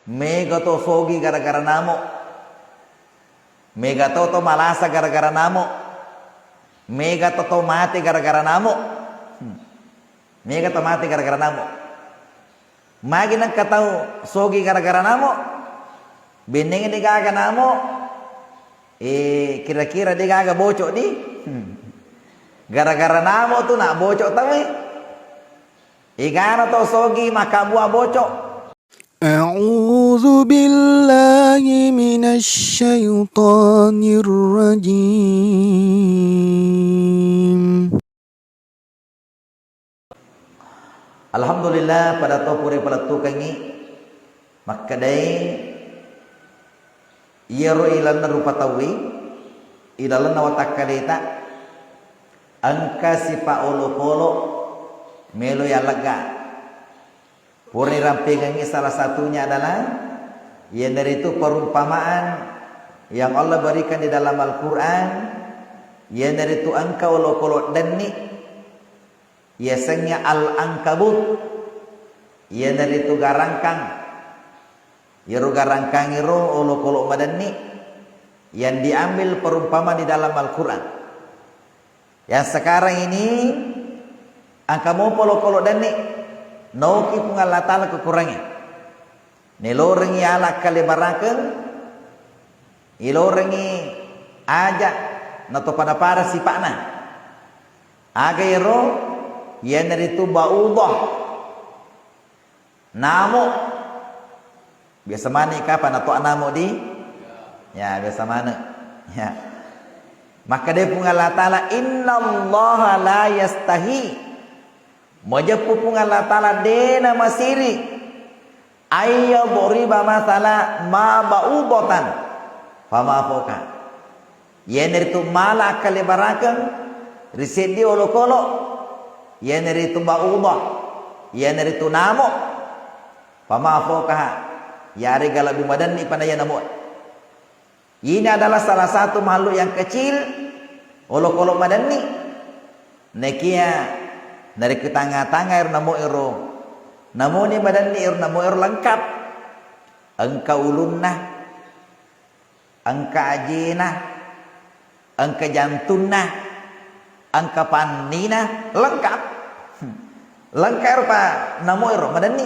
Mega to sogi gara-gara namo. Mega to malasa gara-gara namo. Mega to mati gara-gara namo. Mega to mati gara-gara namo. Magi nang katau sogi gara-gara namo. Beneng di gaga namo. Kira-kira di gaga bocok di. Gara-gara namo tuh nak bocok tahu. Igana to sogi maka buah bocok. أعوذ بالله من الشيطان الرجيم. Alhamdulillah pada to puri pada tukangi makadai yero ilan rupa tawi ilalan nawatakalita angka si paolo polo melo ya lega. Puri rampingannya salah satunya adalah yang dari itu perumpamaan yang Allah berikan di dalam Al-Quran. Yang dari itu angka olo-kolok dani biasanya al-ankabut. Yang dari itu garangkang yero garangkang yero olo-kolok madani yang diambil perumpamaan di dalam Al-Quran. Yang sekarang ini angka mau polo-kolok dani nauki pun Allah Ta'ala kekurangan. Nilorengi ala kalibarakan. Ilorengi ajak nato pada para sipakna. Agairo yang dari itu ba'udah. Namo. Biasa mana kapan atau namo di? Ya biasa mana. Ya. Maka dia pun Allah Ta'ala innallaha la yastahi. Majapu pun Allah Ta'ala dena masiri ayya boriba masalah ma ba'ubotan fama foka yener itu mala kalibarakan risedi olokolo yener itu ba'ubah yener itu namo fama foka yari galabi madani panaya namo. Ini adalah salah satu makhluk yang kecil olokolo madani nekia dari ke tangga-tangga namo ero namo ni badan ni namo ero lengkap angka ulunna angka ajina angka jantunna angka panina lengkap lengkap apa namo ero badan ni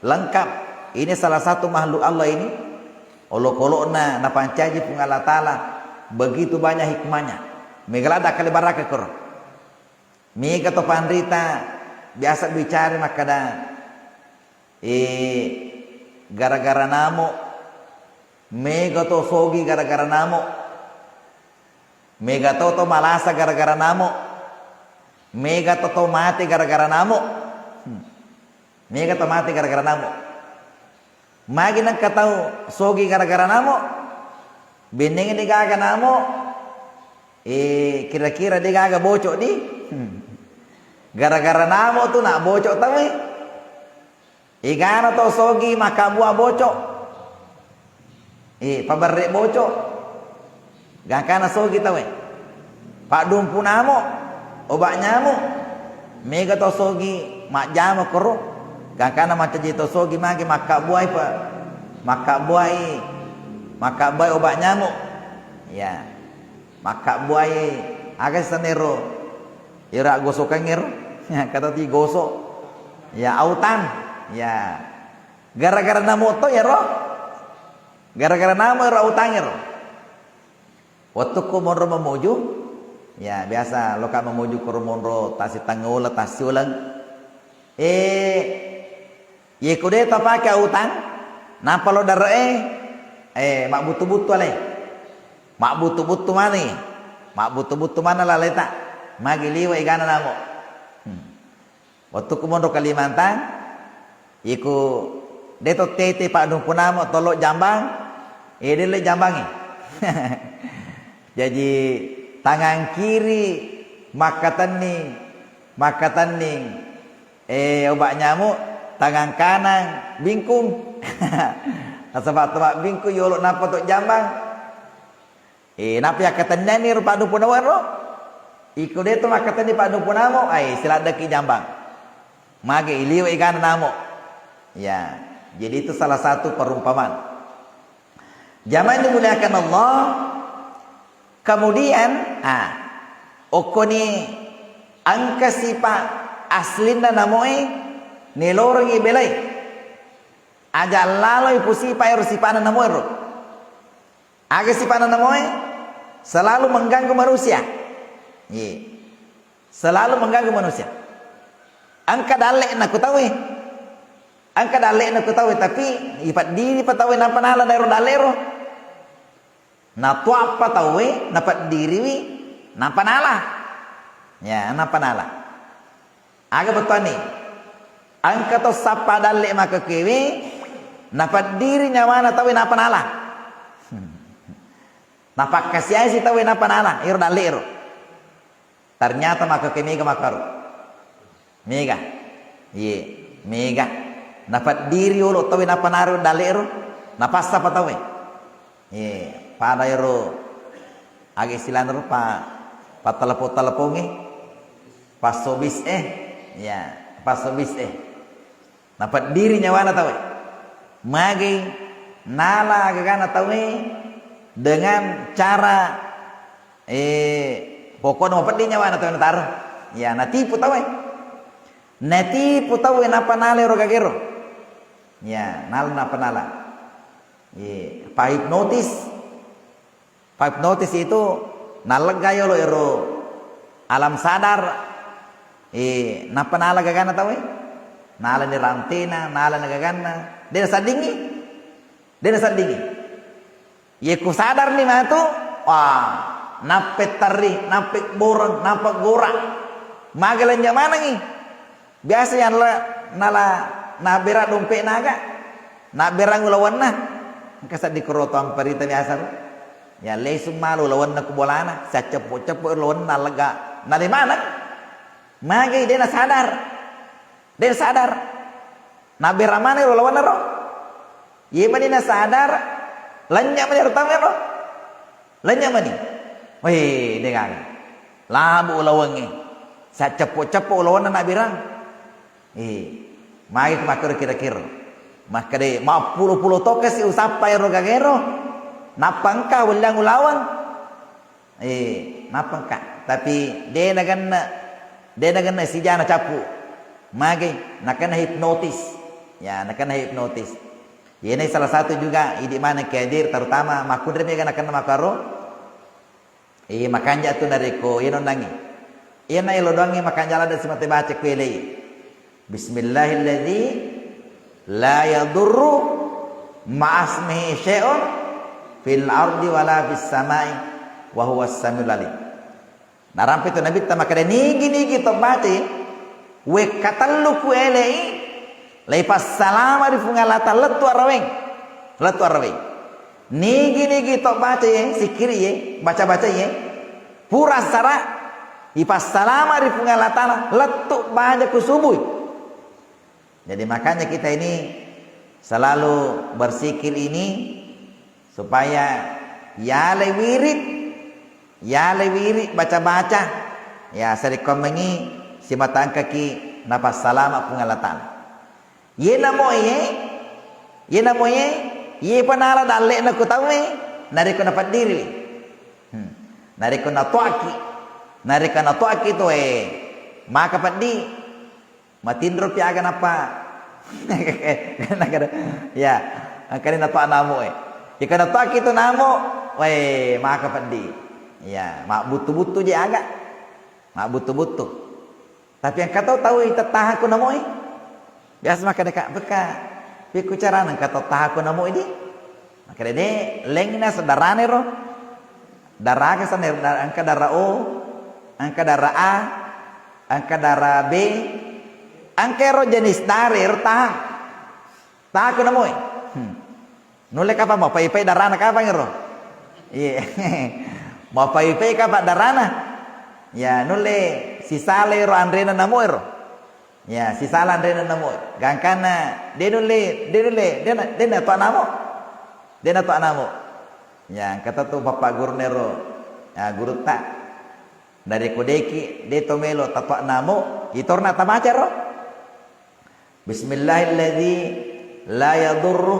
lengkap. Ini salah satu makhluk Allah ini olok-olokna na pancaji pun Allah Ta'ala begitu banyak hikmahnya megalada kali baraka kor. Mega to pandrita biasa bicara makada gara-gara namo mega to sogi gara-gara namo mega to malasa gara-gara namo mega to mati gara-gara namo mega to mati gara-gara namo. Magi nang katau sogi gara-gara namo beneng di gaga namo kira-kira di gaga bocok di. Gara-gara namo tuh nak bocok tahu. Igana to sogi maka buah bocok. Pabarek bocok. Gakana sogi tahu. Pak dumpu namo obat nyamuk. Mega to sogi mak jama koro. Gakana macam jito sogi magi maka buai pa. Maka buai obat nyamuk. Ya. Maka buai agak senero. Ira gosokan ngir. Ya, kata ti gosok. Ya autan. Ya. Gara-gara namo to ya roh. Gara-gara namo ira autan ngir. Waktu ko monro memuju. Ya biasa loka memuju ko monro tasi tangola tasi ulang. Ye kude ta pakai autan. Napa lo dare mak butu-butu ale. Mak butu-butu mana? Mak butu-butu mana lah letak. Magiliwa igana namo. Waktu kumondo Kalimantan, iku deto tete pak dumpu namo tolok jambang, dele jambangi. Jadi tangan kiri makataning, obat nyamuk, tangan kanan bingkung. Sebab bingkung yolok napa tok jambang. Napa ya katanya ni rupa dumpu namo. Iko deto makatan di Pak Dumpu namo, silat deki jambang. Mage iliu ikan namo. Ya. Jadi itu salah satu perumpamaan. Jamaah dimuliakan Allah. Kemudian, okoni angka sipa aslina namoy nelorong ibelai. Aja laloi pusipa ero sipana namoy ro. Aga sipana namoy selalu mengganggu manusia. Selalu mengganggu manusia. Angka dalek nak kutawi. Angka dalek nak kutawi tapi ipat diri patawi na panala dairo dalero. Na tua patawi na pat diri wi na panala. Ya, na panala. Aga betul ni. Angka to sapa dalek maka kewi na pat diri nyawana tawi na panala. Na pak kasiai si tawi na panala iro dalero. Ternyata maka kemega makaru. Mega. Mega. Napat diri ulo tawi na panaru dalero. Napasa pa tawi. Pada iro agi silan ro pa telepo-telepongi. Pasobis pasobis Napat diri nyawana tawi. Magi nala agakana tawi dengan cara pokoknya mau pedih nyawa atau taruh, ya natipu tahu, napa nale rogagero, ya napa nala, pak hipnotis itu nalagayo lo ero alam sadar, napa nala gagana tahu, nala ni rantina, nala nagagana, dia sadingi, ye ku sadar nih mah tuh, napet tari, napet borang, napet gorak. Magalan mana nih? Biasanya na berak dompet naga, na berang lawan na. Kasat di kerotoan perita biasa. Ya lesung malu lawan na kubolana, sa cepo lawan na lega. Na di mana? Magi dia na sadar. Na beramane lawan na ro. Ye mani na sadar, lanya mani rutame ro. Lanya mani. Wih, dengar. Labu lawangi. Sa cepo lawan na birang. Mari kemakir kira-kira. Maka de ma pulo tokes si usapa ero gagero. Napangka walang ulawan. Napangka. Tapi de nagan si jana capu. Magi nakana hipnotis. Ya, nakana hipnotis. Ini salah satu juga idi mana kedir terutama makudre mega nakana makaro. Makanya tu nariko ino nangi. Ina ilo doangi makanya ada semate baca kuelei. Bismillahilladzi la yadurru ma'asmihi syai'un fil ardi wala fis samai wa huwas samiul alim. Narampe tu nabi ta makade nigi to baca we katallu kuelei leipas salama di fungalata letu araweng. Nigi tok baca sikiri baca pura sara ipas salama di pungalatana letuk baca kusubuh. Jadi makanya kita ini selalu bersikir ini supaya ya le wirid baca ya sarikomengi si matang kaki napas salama pungalatana. Ye namoye ye panala dalle na kutawi nariko na padiri nariko na tuaki to maka padi matindro piaga apa ya angkari na to anamo ika na tuaki to namo maka padi ya mak butu je aga mak butu tapi yang kata tahu itataha ko namo biasa maka deka beka piku cara nang kata tahaku namo ini maka de lengna sadarane ro daraga saner angka dara O angka dara A angka dara B angka ro jenis darir tahaku namo nule kapa mau pai darana kapa ngero mau pai kapa darana ya nule sisale ro andrena namo ro ya si salan rena namo gangkana denule dena to anamo ya kata tu bapak guru nero ya guru tak dari kodeki de to melo tato namo itorna tabaca ro bismillahilladzi la yadurru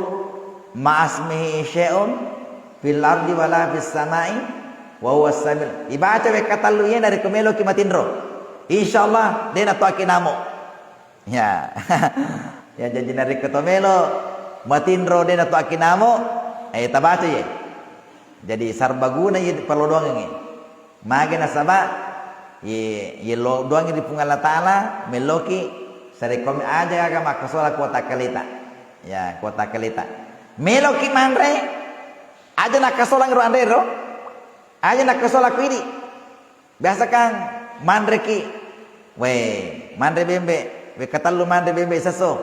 ma'asmihi syai'un fil ardi wala fis samai wa huwa samil. Ibaca we katalu ye dari kemelo ki matindro. Insyaallah dena to akinamo. Ya. Ya janji dari ketomelo matindro dena to akinamo tabaca ye. Jadi sarbaguna ye perlu doang ini. Mage nasaba ye lo doang di pungal taala meloki sare komi aja aga makasola kota kalita. Ya, kota kalita. Meloki manre aja nakasola ngro andero. Aja nakasola kuidi. Biasa kan manre ki. We, manre bembe, we katalu manre bembe saso.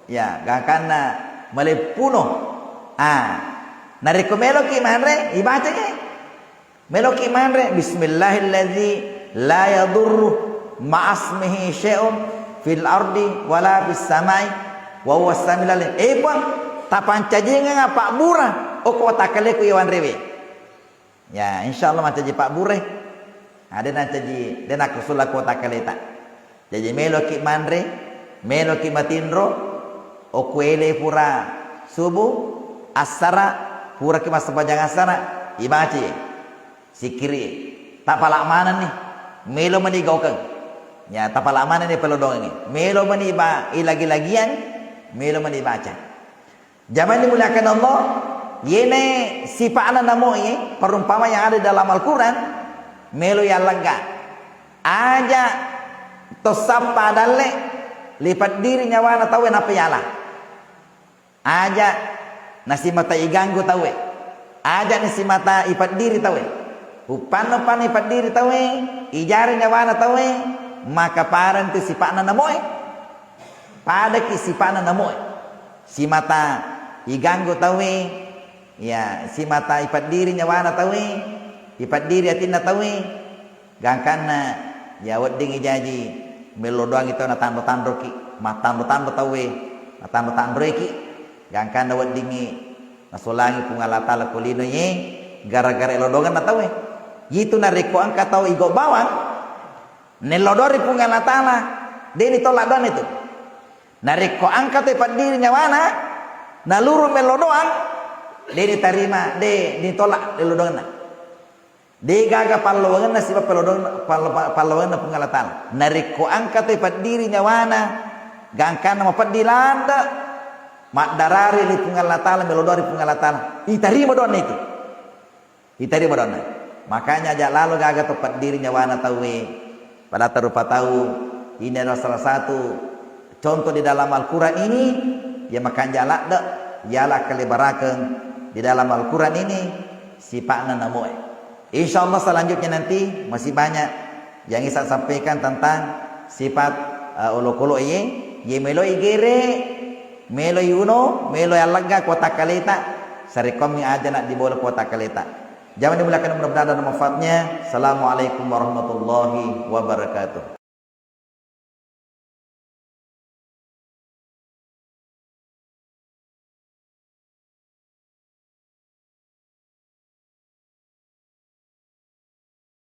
Ya, gakana malepuno. Nariko meloki manre ibacanya. Meloki manre bismillahilladzi la yadurru ma'asmihi syai'un fil ardi wala fis samai wa huwa samil alim. Bang, tapancajenga nga Pak Bura o kota kaleku iwan rewe. Ya, insyaallah mancaji Pak Bure. Ada nancaji dan aku sulah kota kaleta. Jadi meloki manre, meloki matindro o kuele pura subuh asara pura ke masa panjang asara ibaci sikiri tapalak mana nih melo mani gaukan ya tapalak mana nih pelodong ini melo mani ba ilagi-lagian melo mani baca zaman dimuliakan Allah yene sifat namo ini perumpama yang ada dalam Al-Quran melo yang lega aja tosap padale lipat diri nyawa tahu apa yala aja nasi mata iganggu tahu aja nasi mata ipat diri tahu upan ipat diri tahu ijari nyawa tahu maka paran tu sifat namoy pada ki sifat namoy si mata iganggu tahu ya si mata ipat diri nyawa tahu ipat diri atina tahu gangkana ya wedding ijaji melo doang itu na tando-tando ki matando-tando tahu matando-tando ki gangkana weddingi nasulangi pungalata la kulino ye gara-gara elodongan na tahu yitu na reko angka tahu igo bawang nelodori pungalata la deni tolak don itu na reko angka te padiri nyawana na luru melodoan deni tarima de ditolak elodongan na de gaga palawangan na sipa palawangan na pungalata na reko angka te padiri nyawana gangkana mapadilanda mak darari li pungalatala melodori pungalatala itarima don itu itarima don makanya aja lalu gaga tepat diri nyawana tahu pada terupa tahu ini adalah salah satu contoh di dalam Al-Quran ini ya makanya jalak dak yala kalibarakan di dalam Al-Quran ini sifatna namoy insyaallah selanjutnya nanti masih banyak yang saya sampaikan tentang sifat ulukulu ye melo igere melo yuno, melo alaga kota kaleta, sarikom yang aja nak dibawa kota kaleta. Jangan dimulakan mudah-mudahan ada manfaatnya. Assalamualaikum warahmatullahi wabarakatuh.